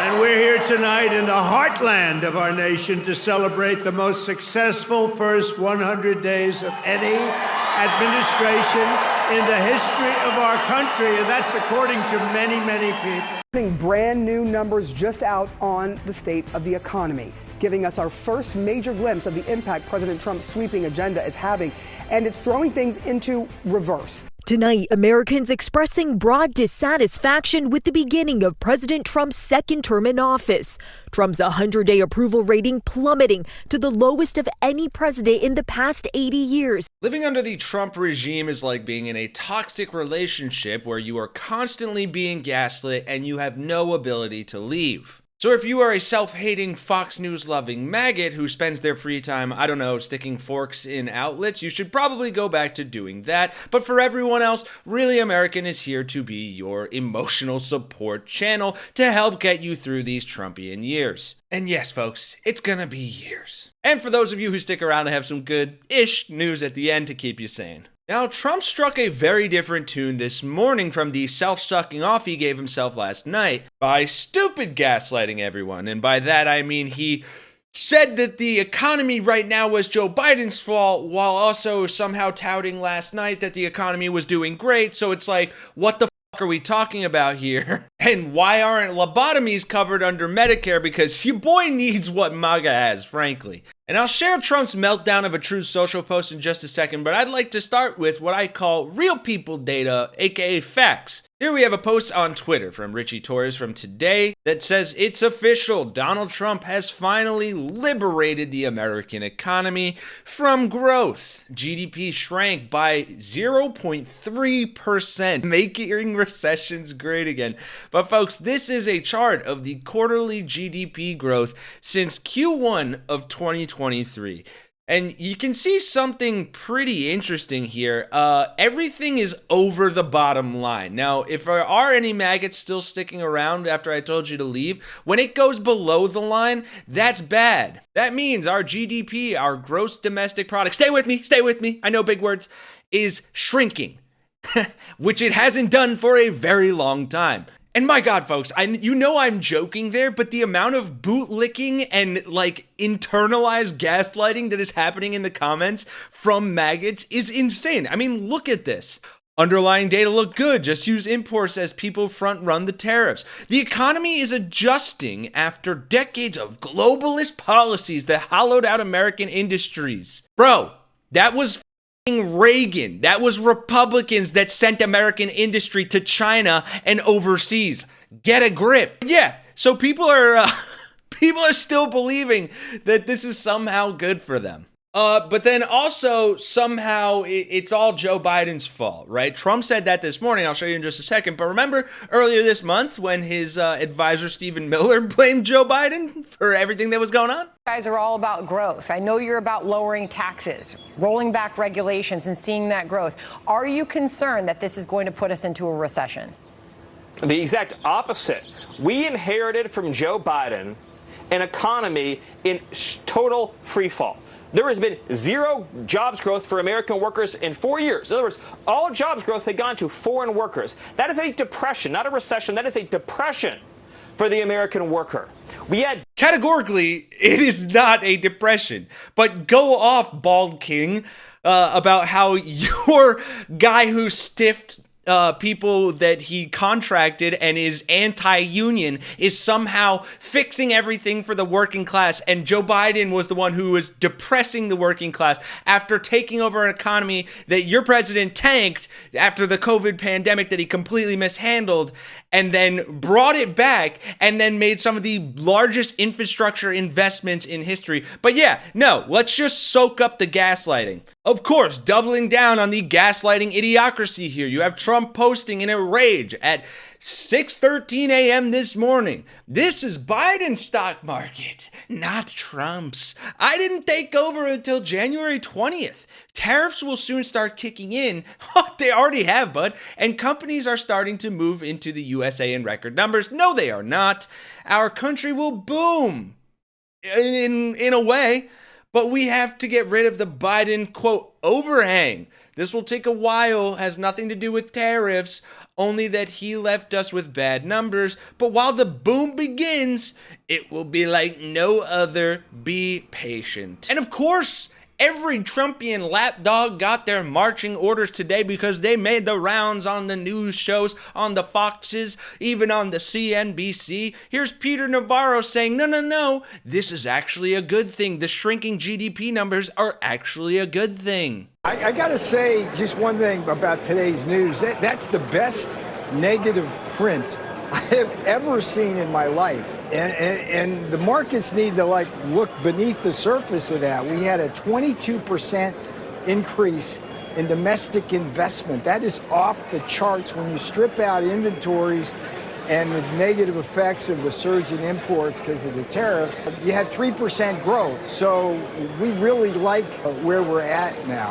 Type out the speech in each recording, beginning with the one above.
And we're here tonight in the heartland of our nation to celebrate the most successful first 100 days of any administration in the history of our country, and that's according to many, many people. Brand new numbers just out on the state of the economy, giving us our first major glimpse of the impact President Trump's sweeping agenda is having, and it's throwing things into reverse. Tonight, Americans expressing broad dissatisfaction with the beginning of President Trump's second term in office. Trump's 100-day approval rating plummeting to the lowest of any president in the past 80 years. Living under the Trump regime is like being in a toxic relationship where you are constantly being gaslit and you have no ability to leave. So if you are a self-hating, Fox News-loving maggot who spends their free time, I don't know, sticking forks in outlets, you should probably go back to doing that. But for everyone else, Really American is here to be your emotional support channel to help get you through these Trumpian years. And yes, folks, it's gonna be years. And for those of you who stick around, I have some good-ish news at the end to keep you sane. Now, Trump struck a very different tune this morning from the self-sucking off he gave himself last night by stupid gaslighting everyone. And by that, I mean he said that the economy right now was Joe Biden's fault while also somehow touting last night that the economy was doing great. So it's like, what the fuck are we talking about here? And why aren't lobotomies covered under Medicare? Because your boy needs what MAGA has, frankly. And I'll share Trump's meltdown of a Truth Social post in just a second, but I'd like to start with what I call real people data, aka facts. Here we have a post on Twitter from Richie Torres from today that says it's official. Donald Trump has finally liberated the American economy from growth. GDP shrank by 0.3%, making recessions great again. But folks, this is a chart of the quarterly GDP growth since Q1 of 2023. And you can see something pretty interesting here. Everything is over the bottom line. Now, if there are any maggots still sticking around after I told you to leave, when it goes below the line, that's bad. That means our GDP, our gross domestic product, stay with me, I know big words, is shrinking, which it hasn't done for a very long time. And my God, folks, you know I'm joking there, but the amount of bootlicking and like internalized gaslighting that is happening in the comments from maggots is insane. I mean, look at this. Underlying data look good. Just use imports as people front run the tariffs. The economy is adjusting after decades of globalist policies that hollowed out American industries. Bro, that was Reagan. That was Republicans that sent American industry to China and overseas. Get a grip. Yeah, so people are still believing that this is somehow good for them. But then also somehow it's all Joe Biden's fault, right? Trump said that this morning. I'll show you in just a second. But remember earlier this month when his advisor Stephen Miller blamed Joe Biden for everything that was going on? You guys are all about growth. I know you're about lowering taxes, rolling back regulations, and seeing that growth. Are you concerned that this is going to put us into a recession? The exact opposite. We inherited from Joe Biden an economy in total free fall. There has been zero jobs growth for American workers in 4 years. In other words, all jobs growth had gone to foreign workers. That is a depression, not a recession. That is a depression for the American worker. We had categorically, it is not a depression. But go off, Bald King, about how your guy who stiffed people that he contracted and is anti-union is somehow fixing everything for the working class, and Joe Biden was the one who was depressing the working class after taking over an economy that your president tanked after the COVID pandemic that he completely mishandled, and then brought it back and then made some of the largest infrastructure investments in history. But yeah, no, let's just soak up the gaslighting. Of course, doubling down on the gaslighting idiocracy here. You have Trump posting in a rage at 6:13 a.m. this morning. This is Biden's stock market, not Trump's. I didn't take over until January 20th. Tariffs will soon start kicking in. They already have, bud. And companies are starting to move into the USA in record numbers. No, they are not. Our country will boom in a way. But we have to get rid of the Biden, quote, overhang. This will take a while, has nothing to do with tariffs. only that he left us with bad numbers. But while the boom begins, it will be like no other. Be patient. And of course, every Trumpian lapdog got their marching orders today because they made the rounds on the news shows, on the Foxes, even on the CNBC. Here's Peter Navarro saying, no, this is actually a good thing. The shrinking GDP numbers are actually a good thing. I got to say just one thing about today's news. That's the best negative print I have ever seen in my life. And the markets need to look beneath the surface of that. We had a 22% increase in domestic investment. That is off the charts when you strip out inventories and the negative effects of the surge in imports because of the tariffs. You had 3% growth. So we really like where we're at now.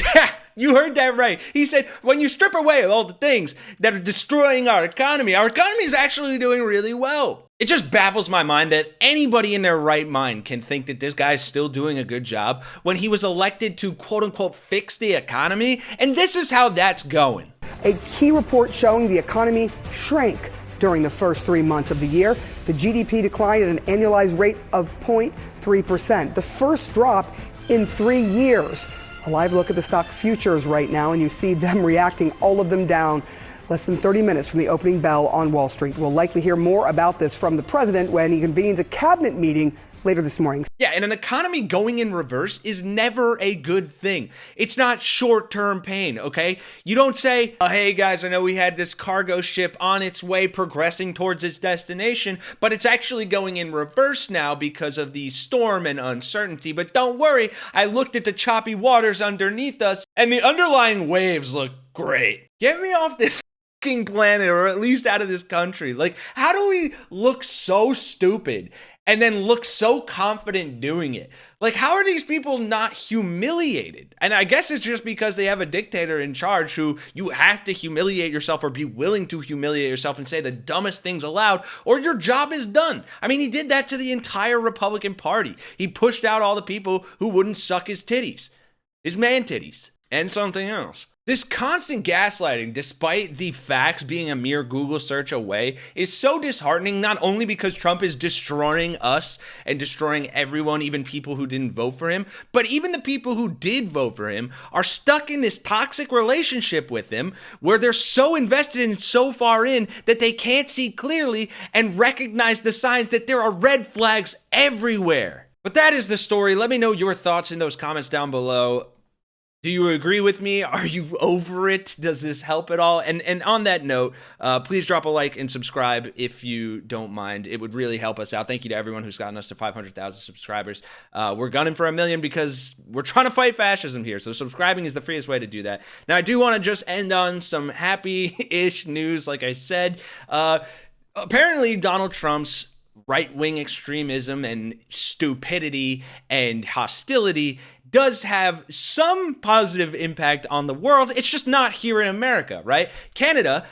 You heard that right. He said, when you strip away all the things that are destroying our economy is actually doing really well. It just baffles my mind that anybody in their right mind can think that this guy's still doing a good job when he was elected to quote unquote fix the economy. And this is how that's going. A key report showing the economy shrank during the first 3 months of the year. The GDP declined at an annualized rate of 0.3%, the first drop in 3 years. A live look at the stock futures right now, and you see them reacting, all of them down less than 30 minutes from the opening bell on Wall Street. We'll likely hear more about this from the president when he convenes a cabinet meeting later this morning. Yeah, and an economy going in reverse is never a good thing. It's not short-term pain, okay? You don't say, oh, hey guys, I know we had this cargo ship on its way progressing towards its destination, but it's actually going in reverse now because of the storm and uncertainty. But don't worry, I looked at the choppy waters underneath us, and the underlying waves look great. Get me off this fucking planet, or at least out of this country. Like, how do we look so stupid and then look so confident doing it? Like, how are these people not humiliated? And I guess it's just because they have a dictator in charge who you have to humiliate yourself or be willing to humiliate yourself and say the dumbest things aloud, or your job is done. I mean, he did that to the entire Republican Party. He pushed out all the people who wouldn't suck his titties, his man titties, and something else. This constant gaslighting, despite the facts being a mere Google search away, is so disheartening, not only because Trump is destroying us and destroying everyone, even people who didn't vote for him, but even the people who did vote for him are stuck in this toxic relationship with him where they're so invested and so far in that they can't see clearly and recognize the signs that there are red flags everywhere. But that is the story. Let me know your thoughts in those comments down below. Do you agree with me? Are you over it? Does this help at all? And on that note, please drop a like and subscribe if you don't mind. It would really help us out. Thank you to everyone who's gotten us to 500,000 subscribers. We're gunning for 1 million because we're trying to fight fascism here. So subscribing is the freest way to do that. Now, I do want to just end on some happy-ish news, like I said. Apparently, Donald Trump's right-wing extremism and stupidity and hostility does have some positive impact on the world. It's just not here in America, right? Canada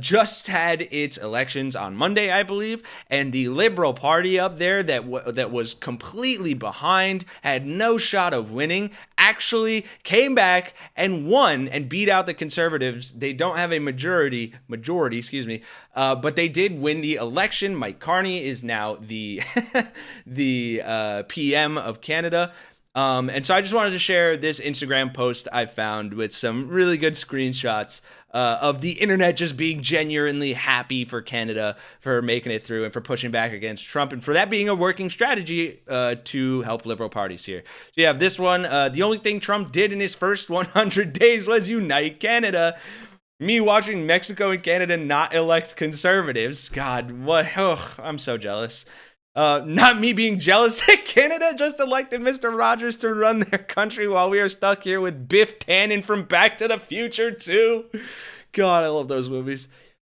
just had its elections on Monday, I believe, and the Liberal Party up there that was completely behind, had no shot of winning, actually came back and won and beat out the Conservatives. They don't have a majority, but they did win the election. Mike Carney is now the PM of Canada. And so I just wanted to share this Instagram post I found with some really good screenshots of the internet just being genuinely happy for Canada for making it through and for pushing back against Trump and for that being a working strategy to help liberal parties here. So you have this one. The only thing Trump did in his first 100 days was unite Canada. Me watching Mexico and Canada not elect conservatives. God, what? Oh, I'm so jealous. Not me being jealous that Canada just elected Mr. Rogers to run their country while we are stuck here with Biff Tannen from Back to the Future too. God, I love those movies.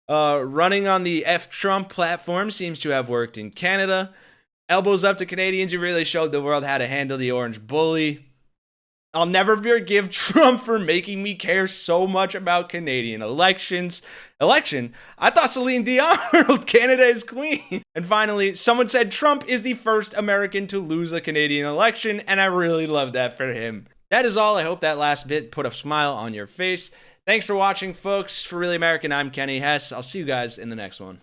Running on the F Trump platform seems to have worked in Canada. Elbows up to Canadians, you really showed the world how to handle the orange bully. I'll never forgive Trump for making me care so much about Canadian election. I thought Celine Dion ruled Canada as queen. And finally, someone said Trump is the first American to lose a Canadian election, and I really love that for him. That is all. I hope that last bit put a smile on your face. Thanks for watching, folks. For Really American, I'm Kenny Hesse. I'll see you guys in the next one.